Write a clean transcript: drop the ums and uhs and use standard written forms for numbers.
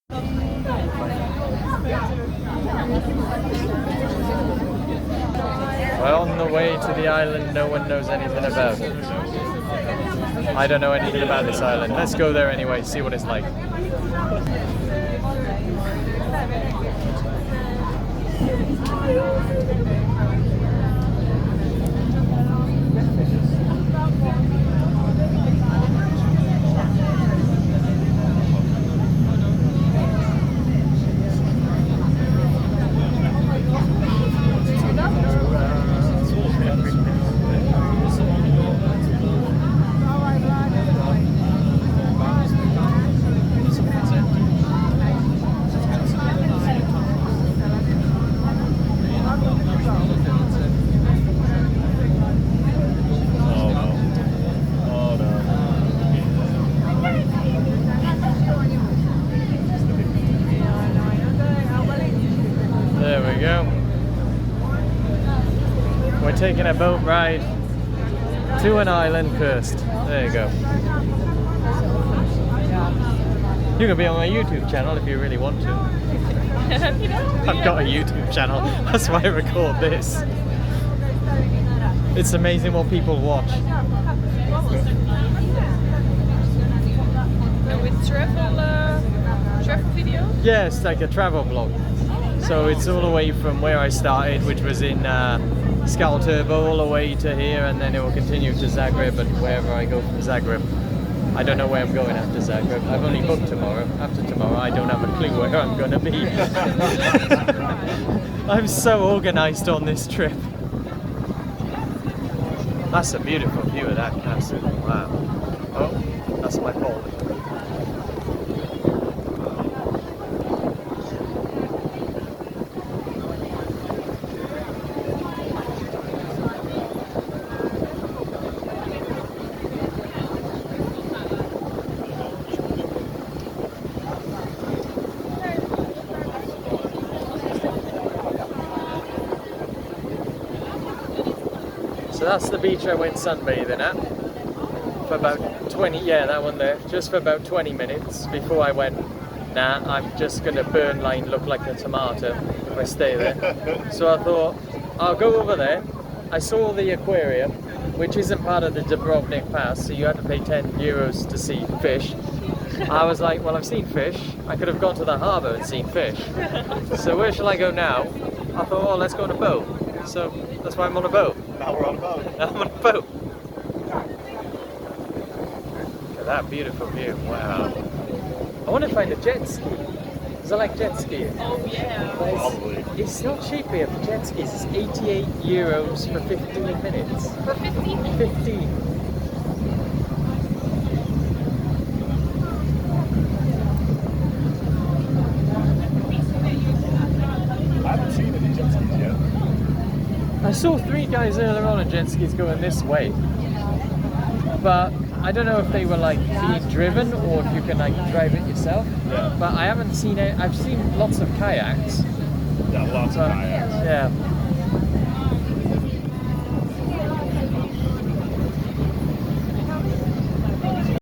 We're on the way to the island no one knows anything about. I don't know anything about this island. Let's go there anyway, see what it's like. We're taking a boat ride to an island first. There you go. You can be on my YouTube channel if you really want to. I've got a YouTube channel, that's why I record this. It's amazing what people watch. And with travel videos? Yeah, it's like a travel blog. So it's all the way from where I started, which was in Turbo, all the way to here, and then it will continue to Zagreb and wherever I go from Zagreb. I don't know where I'm going after Zagreb. I've only booked tomorrow. After tomorrow, I don't have a clue where I'm going to be. I'm so organised on this trip. That's a beautiful view of that castle. Wow. Oh, that's my pole. So that's the beach I went sunbathing at for about 20, yeah, that one there, just for about 20 minutes before I went, nah, I'm just gonna burn line look like a tomato if I stay there. So I thought, I'll go over there. I saw the aquarium, which isn't part of the Dubrovnik Pass, so you have to pay 10 euros to see fish. I was like, well, I've seen fish. I could have gone to the harbour and seen fish. So where shall I go now? I thought, oh, let's go on a boat. So that's why I'm on a boat. Now we're on a boat. Now I'm on a boat. Look at that beautiful view. Wow. I want to find a jet ski. Because I like jet skiing. Oh yeah. Probably. It's not cheap here for jet skis. It's 88 euros for 15 minutes. For 15? 15. I haven't seen any jet skis yet. I saw 3 guys earlier on jet skis going this way, but I don't know if they were like being driven or if you can like drive it yourself. Yeah. But I haven't seen it. I've seen lots of kayaks. Yeah, lots of kayaks. Yeah.